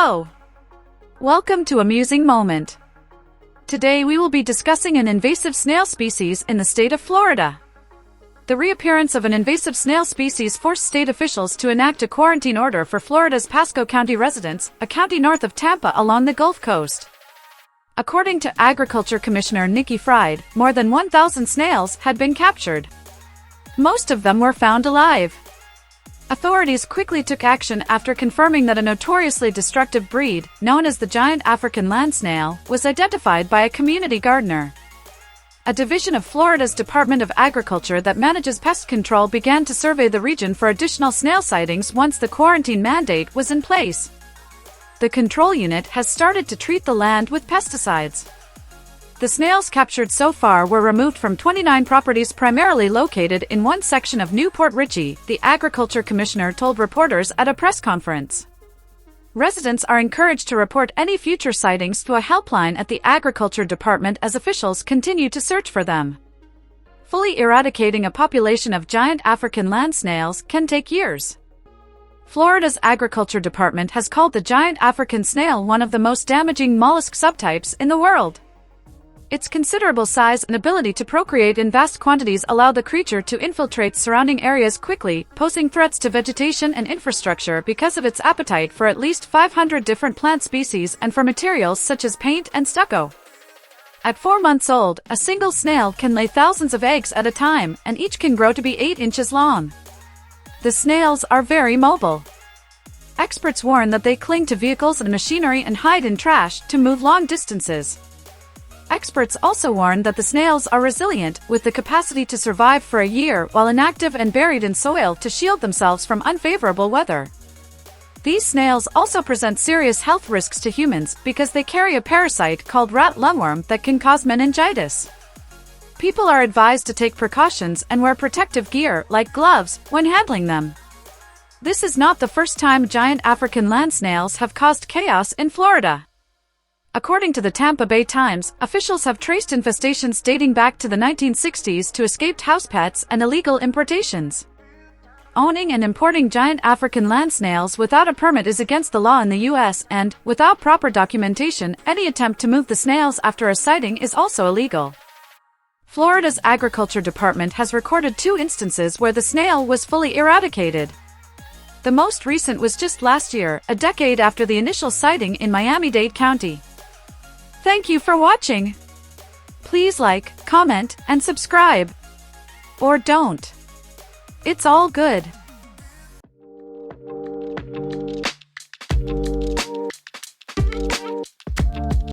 Hello! Welcome to Amusing Moment. Today we will be discussing an invasive snail species in the state of Florida. The reappearance of an invasive snail species forced state officials to enact a quarantine order for Florida's Pasco County residents, a county north of Tampa along the Gulf Coast. According to Agriculture Commissioner Nikki Fried, more than 1,000 snails had been captured. Most of them were found alive. Authorities quickly took action after confirming that a notoriously destructive breed, known as the giant African land snail, was identified by a community gardener. A division of Florida's Department of Agriculture that manages pest control began to survey the region for additional snail sightings once the quarantine mandate was in place. The control unit has started to treat the land with pesticides. The snails captured so far were removed from 29 properties primarily located in one section of Newport Richey, the Agriculture Commissioner told reporters at a press conference. Residents are encouraged to report any future sightings to a helpline at the Agriculture Department as officials continue to search for them. Fully eradicating a population of giant African land snails can take years. Florida's Agriculture Department has called the giant African snail one of the most damaging mollusk subtypes in the world. Its considerable size and ability to procreate in vast quantities allow the creature to infiltrate surrounding areas quickly, posing threats to vegetation and infrastructure because of its appetite for at least 500 different plant species and for materials such as paint and stucco. At 4 months old, a single snail can lay thousands of eggs at a time, and each can grow to be 8 inches long. The snails are very mobile. Experts warn that they cling to vehicles and machinery and hide in trash to move long distances. Experts also warn that the snails are resilient, with the capacity to survive for a year while inactive and buried in soil to shield themselves from unfavorable weather. These snails also present serious health risks to humans because they carry a parasite called rat lungworm that can cause meningitis. People are advised to take precautions and wear protective gear, like gloves, when handling them. This is not the first time giant African land snails have caused chaos in Florida. According to the Tampa Bay Times, officials have traced infestations dating back to the 1960s to escaped house pets and illegal importations. Owning and importing giant African land snails without a permit is against the law in the U.S. and, without proper documentation, any attempt to move the snails after a sighting is also illegal. Florida's Agriculture Department has recorded 2 instances where the snail was fully eradicated. The most recent was just last year, a decade after the initial sighting in Miami-Dade County. Thank you for watching. Please like, comment, and subscribe. Or don't. It's all good.